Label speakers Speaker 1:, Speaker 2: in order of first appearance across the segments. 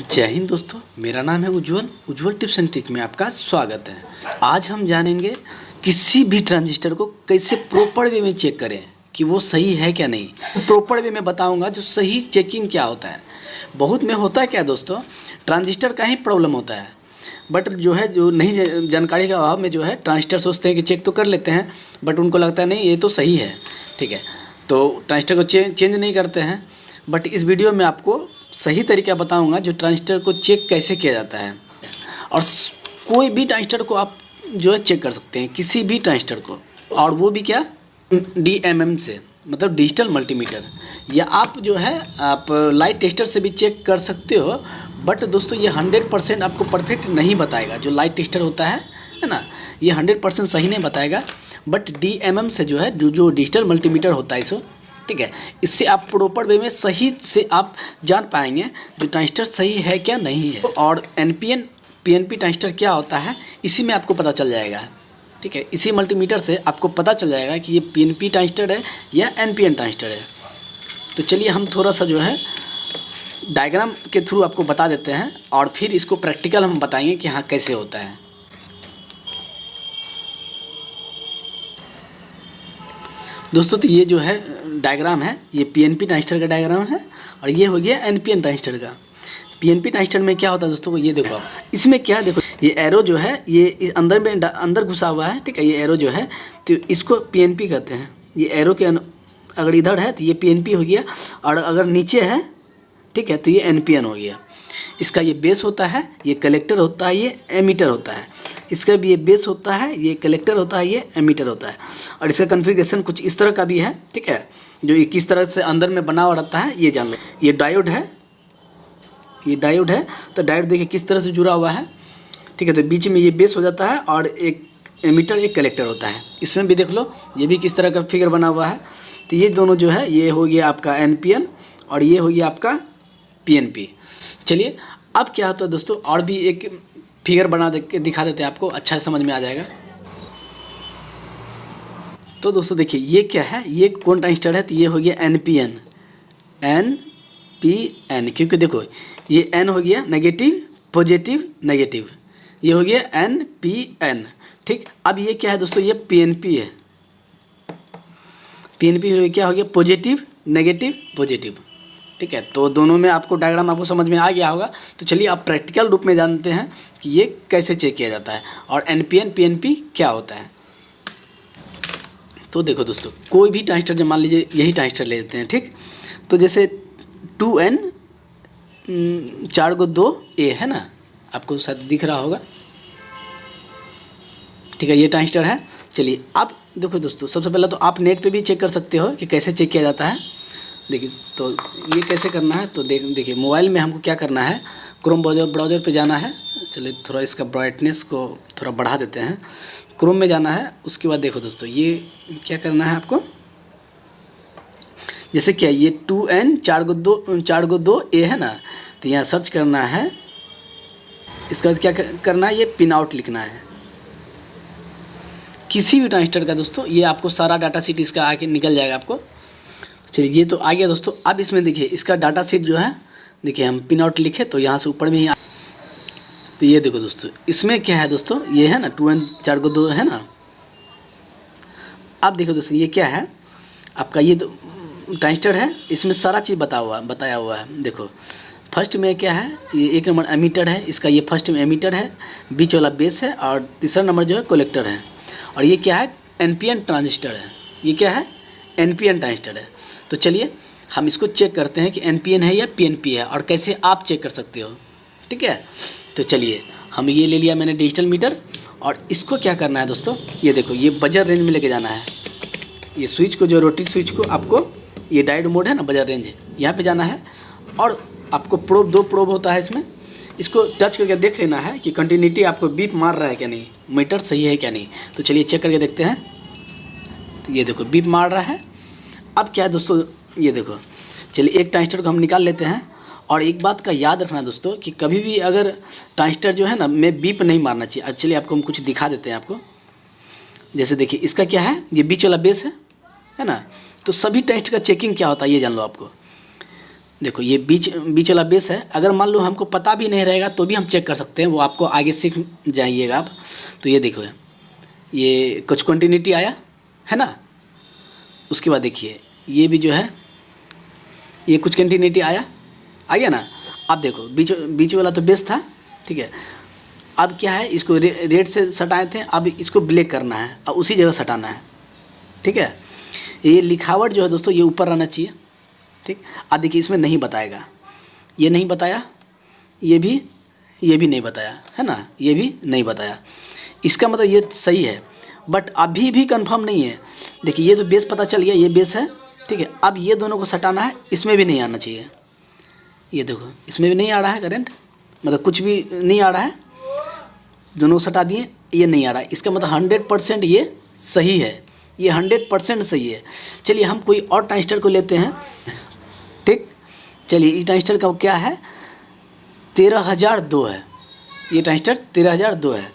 Speaker 1: जय हिंद दोस्तों, मेरा नाम है उज्जवल टिप्स एंड ट्रिक में आपका स्वागत है। आज हम जानेंगे किसी भी ट्रांजिस्टर को कैसे प्रॉपर वे में चेक करें कि वो सही है क्या नहीं। प्रॉपर वे में बताऊंगा जो सही चेकिंग क्या होता है। बहुत में होता है क्या दोस्तों, ट्रांजिस्टर का ही प्रॉब्लम होता है, बट जो नहीं जानकारी के अभाव में ट्रांजिस्टर सोचते हैं कि चेक तो कर लेते हैं, बट उनको लगता है नहीं ये तो सही है, ठीक है, तो ट्रांजिस्टर को चेंज नहीं करते हैं। बट इस वीडियो में आपको सही तरीका बताऊंगा जो ट्रांजिस्टर को चेक कैसे किया जाता है। और कोई भी ट्रांजिस्टर को आप चेक कर सकते हैं, किसी भी ट्रांजिस्टर को, और वो भी क्या, DMM से, मतलब डिजिटल मल्टीमीटर, या आप आप लाइट टेस्टर से भी चेक कर सकते हो। बट दोस्तों ये 100% आपको परफेक्ट नहीं बताएगा। जो लाइट टेस्टर होता है ना, ये 100% सही नहीं बताएगा। बट DMM से जो डिजिटल मल्टीमीटर होता है इसको, ठीक है, इससे आप प्रॉपर वे में सही से आप जान पाएंगे जो ट्रांजिस्टर सही है क्या नहीं है। और NPN PNP ट्रांजिस्टर क्या होता है इसी में आपको पता चल जाएगा, ठीक है। इसी मल्टीमीटर से आपको पता चल जाएगा कि ये PNP ट्रांजिस्टर है या NPN ट्रांजिस्टर है। तो चलिए हम थोड़ा सा डायग्राम के थ्रू आपको बता देते हैं, और फिर इसको प्रैक्टिकल हम बताएंगे कि हाँ कैसे होता है। दोस्तों तो ये डायग्राम है, ये PNP ट्रांजिस्टर का डायग्राम है, और ये हो गया NPN ट्रांजिस्टर का। PNP ट्रांजिस्टर में क्या होता है दोस्तों, ये देखो आप, इसमें क्या देखो, ये एरो ये अंदर घुसा हुआ है, ठीक है। ये एरो तो इसको PNP कहते हैं। ये एरो के अगर इधर है तो ये PNP हो गया, और अगर नीचे है, ठीक है, तो ये NPN हो गया। इसका ये बेस होता है, ये कलेक्टर होता है, ये एमीटर होता है। इसका भी ये बेस होता है, ये कलेक्टर होता है, ये एमीटर होता है। और इसका कॉन्फ़िगरेशन कुछ इस तरह का भी है, ठीक है, जो किस तरह से अंदर में बना हुआ रहता है ये जान लो। ये डायोड है, ये डायोड है, तो डायोड देखिए किस तरह से जुड़ा हुआ है, ठीक है। तो बीच में ये बेस हो जाता है, और एक एमीटर एक कलेक्टर होता है। इसमें भी देख लो, ये भी किस तरह का फिगर बना हुआ है। तो ये दोनों ये हो गया आपका NPN, और ये हो गया आपका PNP। चलिए अब क्या होता है दोस्तों, और भी एक फिगर बना के दिखा देते हैं आपको, अच्छा समझ में आ जाएगा। तो दोस्तों देखिए ये क्या है, ये कौन ट्रांजिस्टर है, तो ये हो गया NPN, क्योंकि देखो ये N हो गया नेगेटिव पॉजिटिव नेगेटिव, ये हो गया NPN, ठीक। अब ये क्या है दोस्तों, ये PNP है। PNP क्या हो गया, पॉजिटिव नेगेटिव पॉजिटिव, ठीक है। तो दोनों में आपको डायग्राम आपको समझ में आ गया होगा। तो चलिए आप प्रैक्टिकल रूप में जानते हैं कि ये कैसे चेक किया जाता है, और NPN PNP क्या होता है। तो देखो दोस्तों, कोई भी ट्रांजिस्टर, जब मान लीजिए यही ट्रांजिस्टर ले लेते हैं, ठीक। तो जैसे 2N 4 को 2A है ना, आपको शायद दिख रहा होगा, ठीक है, ये ट्रांजिस्टर है। चलिए अब देखो दोस्तों, सबसे पहले तो आप नेट पे भी चेक कर सकते हो कि कैसे चेक किया जाता है। देखिए तो ये कैसे करना है, तो देखिए मोबाइल में हमको क्या करना है, क्रोम ब्राउज़र पे जाना है। चलिए थोड़ा इसका ब्राइटनेस को थोड़ा बढ़ा देते हैं। क्रोम में जाना है, उसके बाद देखो दोस्तों ये क्या करना है आपको, जैसे क्या ये 2N 4 को 2A है ना, तो यहाँ सर्च करना है। इसके बाद क्या करना है, ये पिन आउट लिखना है किसी भी ट्रांजिस्टर का। दोस्तों ये आपको सारा डाटा शीट इसका आके निकल जाएगा आपको। चलिए ये तो आ गया दोस्तों। अब इसमें देखिए इसका डाटा शीट देखिए हम पिन आउट लिखे तो यहाँ से ऊपर में ही तो ये देखो दोस्तों, इसमें क्या है दोस्तों, ये है ना 2N 4 को 2 है ना। अब देखो दोस्तों ये क्या है, आपका ये ट्रांजिस्टर है, इसमें सारा चीज़ बताया हुआ है। देखो फर्स्ट में क्या है, ये 1 नंबर एमीटर है, इसका ये फर्स्ट में एमीटर है, बीच वाला बेस है, और तीसरा नंबर कलेक्टर है। और ये क्या है, NPN ट्रांजिस्टर है। ये क्या है, NPN ट्रांजिस्टर है। तो चलिए हम इसको चेक करते हैं कि NPN है या PNP है, और कैसे आप चेक कर सकते हो, ठीक है। तो चलिए हम ये ले लिया मैंने डिजिटल मीटर, और इसको क्या करना है दोस्तों, ये देखो ये बजर रेंज में लेके जाना है। ये स्विच को, जो रोटी स्विच को, आपको ये डायोड मोड है ना, बजर रेंज है, यहाँ पे जाना है। और आपको दो प्रोब होता है इसमें, इसको टच करके देख लेना है कि कंटिन्यूटी आपको बीप मार रहा है क्या नहीं, मीटर सही है क्या नहीं। तो चलिए चेक करके देखते हैं। तो ये देखो बीप मार रहा है। अब क्या है दोस्तों, ये देखो, चलिए एक ट्रांजिस्टर को हम निकाल लेते हैं। और एक बात का याद रखना दोस्तों कि कभी भी अगर ट्रांजिस्टर है ना में बीप नहीं मारना चाहिए। चलिए आपको हम कुछ दिखा देते हैं आपको। जैसे देखिए इसका क्या है, ये बीच वाला बेस है ना। तो सभी ट्रांजिस्टर का चेकिंग क्या होता है ये जान लो आपको। देखो ये बीच बीच वाला बेस है। अगर मान लो हमको पता भी नहीं रहेगा तो भी हम चेक कर सकते हैं, वो आपको आगे सीख जाइएगा आप। तो ये देखो ये कुछ कंटिन्यूटी आया है ना, उसके बाद देखिए ये भी जो है ये कुछ कंटिन्यूटी आ गया ना। अब देखो बीच वाला तो बेस था, ठीक है। अब क्या है, इसको रेड से सटाए थे, अब इसको ब्लैक करना है और उसी जगह सटाना है, ठीक है। ये लिखावट जो है दोस्तों ये ऊपर रहना चाहिए, ठीक। अब देखिए इसमें नहीं बताएगा, ये नहीं बताया, ये भी नहीं बताया है ना, ये भी नहीं बताया। इसका मतलब ये सही है, बट अभी भी कंफर्म नहीं है। देखिए ये तो बेस पता चल गया, ये बेस है, ठीक है। अब ये दोनों को सटाना है, इसमें भी नहीं आना चाहिए। ये देखो इसमें भी नहीं आ रहा है करंट, मतलब कुछ भी नहीं आ रहा है, दोनों सटा दिए, ये नहीं आ रहा है। इसका मतलब 100% ये सही है, ये 100% सही है। चलिए हम कोई और ट्रांजिस्टर को लेते हैं, ठीक। चलिए इस ट्रांजिस्टर का क्या है, 13002 है, ये ट्रांजिस्टर 13002 है,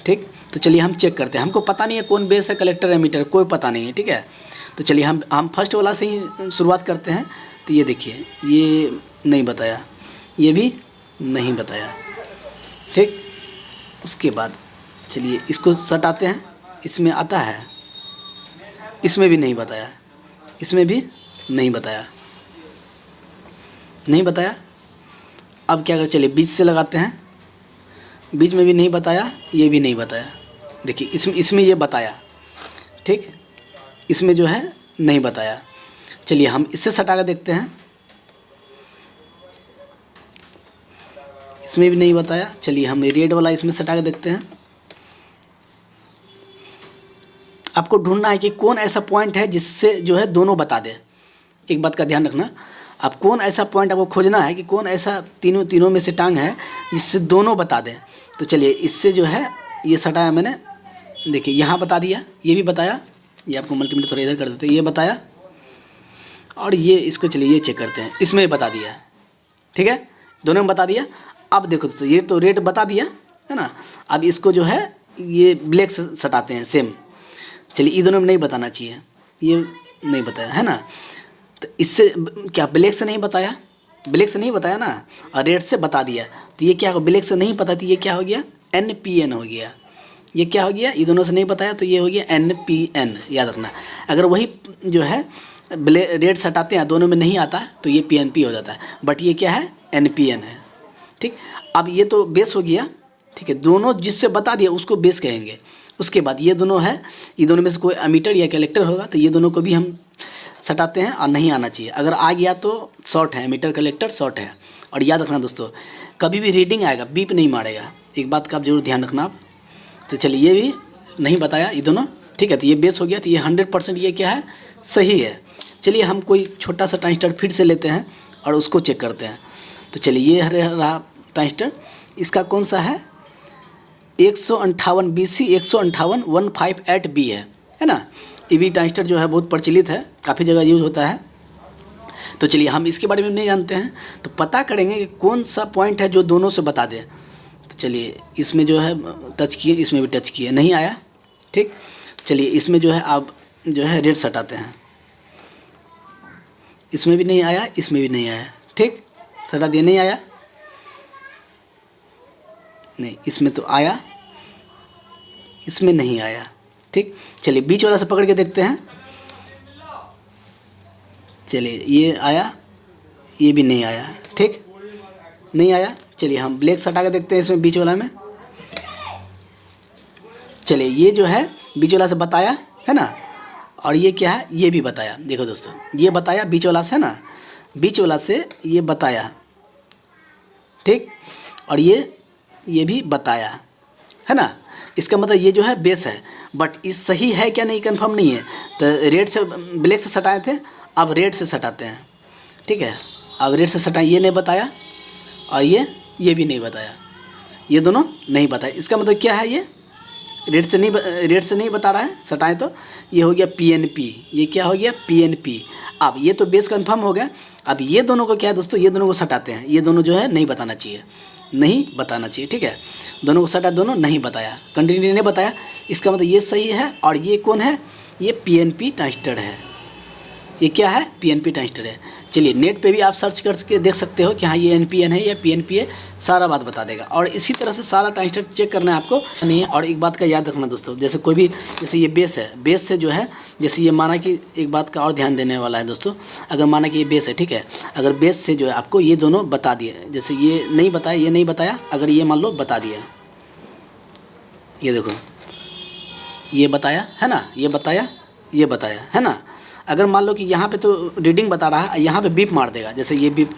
Speaker 1: ठीक। तो चलिए हम चेक करते हैं। हमको पता नहीं है कौन बेस है, कलेक्टर एमीटर कोई पता नहीं है, ठीक है। तो चलिए हम फर्स्ट वाला से ही शुरुआत करते हैं। तो ये देखिए ये नहीं बताया, ये भी नहीं बताया, ठीक। उसके बाद चलिए इसको सटाते हैं, इसमें आता है, इसमें भी नहीं बताया, इसमें भी नहीं बताया, नहीं बताया। अब क्या करें, चलिए बीच से लगाते हैं, बीच में भी नहीं बताया, ये भी नहीं बताया। देखिए इसमें ये बताया, ठीक, इसमें जो है नहीं बताया। चलिए हम इससे सटा कर देखते हैं, इसमें भी नहीं बताया। चलिए हम रेड वाला इसमें सटा कर देखते हैं। आपको ढूंढना है कि कौन ऐसा पॉइंट है जिससे जो है दोनों बता दे। एक बात का ध्यान रखना, आप कौन ऐसा पॉइंट आपको खोजना है कि कौन ऐसा तीनों में से टांग है जिससे दोनों बता दें। तो चलिए इससे जो है ये सटाया मैंने, देखिए यहाँ बता दिया, ये भी बताया, ये आपको मल्टीमीटर थोड़ा इधर कर देते हैं, ये बताया, और ये इसको चलिए ये चेक करते हैं, इसमें बता दिया, ठीक है, दोनों में बता दिया। अब देखो दोस्तों ये तो रेड बता दिया है ना, अब इसको जो है ये ब्लैक से सटाते हैं सेम। चलिए ये दोनों में नहीं बताना चाहिए, ये नहीं बताया है ना। तो इससे क्या ब्लैक से नहीं बताया, ब्लैक से नहीं बताया ना, और रेड से बता दिया। तो ये क्या, ब्लैक से नहीं पता, तो ये क्या हो गया, NPN हो गया। ये क्या हो गया, ये दोनों से नहीं बताया तो ये हो गया NPN, याद रखना। अगर वही जो है रेड सटाते हैं दोनों में नहीं आता तो ये PNP हो जाता है, बट ये क्या है, NPN है, ठीक। अब ये तो बेस हो गया, ठीक है, दोनों जिससे बता दिया उसको बेस कहेंगे। उसके बाद ये दोनों है, ये दोनों में से कोई एमीटर या कलेक्टर होगा, तो ये दोनों को भी हम सटाते हैं और नहीं आना चाहिए। अगर आ गया तो शॉर्ट है, एमीटर कलेक्टर शॉर्ट है। और याद रखना दोस्तों, कभी भी रीडिंग आएगा बीप नहीं मारेगा, एक बात का आप जरूर ध्यान रखना आप। तो चलिए ये भी नहीं बताया ये दोनों, ठीक है। तो ये बेस हो गया, तो ये 100% ये क्या है, सही है। चलिए हम कोई छोटा सा ट्रांजिस्टर फिर से लेते हैं और उसको चेक करते हैं। तो चलिए ये रहा ट्रांजिस्टर, इसका कौन सा है, 158 BC 158 158B है ना। ये भी ट्रांजिस्टर जो है बहुत प्रचलित है, काफ़ी जगह यूज़ होता है। तो चलिए हम इसके बारे में नहीं जानते हैं, तो पता करेंगे कि कौन सा पॉइंट है जो दोनों से बता दे। तो चलिए इसमें जो है टच किए, इसमें भी टच किए, नहीं आया, ठीक। चलिए इसमें जो है आप जो है रेड सटाते हैं, इसमें भी नहीं आया, इसमें भी नहीं आया, ठीक, सटा दिए, नहीं आया, नहीं, इसमें तो आया, इसमें नहीं आया, ठीक। चलिए बीच वाला से पकड़ के देखते हैं, चलिए ये आया, ये भी नहीं आया, ठीक, नहीं आया। चलिए हम ब्लैक सटा के देखते हैं इसमें बीच वाला में। चलिए ये जो है बीच वाला से बताया है ना, और ये क्या है, ये भी बताया। देखो दोस्तों ये बताया बीच वाला से है ना, बीच वाला से ये बताया, ठीक, और ये भी बताया है ना। इसका मतलब ये जो है बेस है, बट इस सही है क्या नहीं कंफर्म नहीं है। तो रेड से ब्लैक से सटाए थे, अब रेड से सटाते हैं, ठीक है। अब रेड से सटाए, ये नहीं बताया, और ये भी नहीं बताया, ये दोनों नहीं बताया। इसका मतलब क्या है, ये रेड से नहीं बता रहा है, सटाएं तो ये हो गया PNP, ये क्या हो गया, PNP। अब ये तो बेस कंफर्म हो गया। अब ये दोनों को क्या है दोस्तों, ये दोनों को सटाते हैं, ये दोनों जो है नहीं बताना चाहिए, नहीं बताना चाहिए, ठीक है। दोनों को सटा, दोनों नहीं बताया, कंटिन्यू नहीं बताया। इसका मतलब ये सही है, और ये कौन है, ये PNP ट्रांजिस्टर है, ये क्या है, पीएनपी ट्रांजिस्टर है। चलिए नेट पे भी आप सर्च करके देख सकते हो कि हाँ ये एनपीएन है या पीएनपी है, सारा बात बता देगा। और इसी तरह से सारा ट्रांजिस्टर चेक करना है आपको नहीं है। और एक बात का याद रखना दोस्तों, जैसे कोई भी, जैसे ये बेस है, बेस से जो है, जैसे ये माना कि एक बात का और ध्यान देने वाला है दोस्तों, अगर माना कि ये बेस है, ठीक है, अगर बेस से जो है आपको ये दोनों बता दिए, जैसे ये नहीं बताया, ये नहीं बताया, अगर ये मान लो बता दिया, ये देखो ये बताया है ना, ये बताया, ये बताया है ना। अगर मान लो कि यहाँ पे तो रीडिंग बता रहा है, यहाँ पे बीप मार देगा, जैसे ये बीप,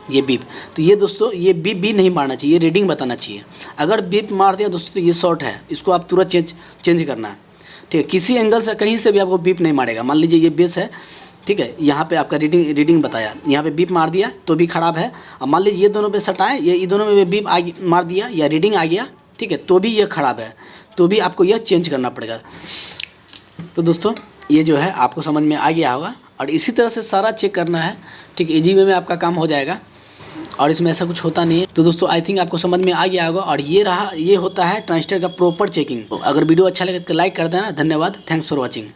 Speaker 1: ये बीप, तो ये दोस्तों ये बीप भी नहीं मारना चाहिए, ये रीडिंग बताना चाहिए। अगर बीप मार दिया दोस्तों तो ये शॉर्ट है, इसको आप तुरंत चेंज करना है, ठीक है। किसी एंगल से कहीं से भी आपको बीप नहीं मारेगा। मान लीजिए ये बेस है, ठीक है, यहाँ पे आपका रीडिंग बताया, यहाँ पे बीप मार दिया तो भी ख़राब है। अब मान लीजिए ये दोनों पे सटाएं, ये दोनों में बीप मार दिया या रीडिंग आ गया, ठीक है, तो भी ये ख़राब है, तो भी आपको यह चेंज करना पड़ेगा। तो दोस्तों ये जो है आपको समझ में आ गया होगा, और इसी तरह से सारा चेक करना है, ठीक, इजी वे में आपका काम हो जाएगा, और इसमें ऐसा कुछ होता नहीं है। तो दोस्तों आई थिंक आपको समझ में आ गया होगा। और ये होता है ट्रांजिस्टर का प्रॉपर चेकिंग। तो अगर वीडियो अच्छा लगे तो लाइक कर देना। धन्यवाद, थैंक्स फॉर वॉचिंग।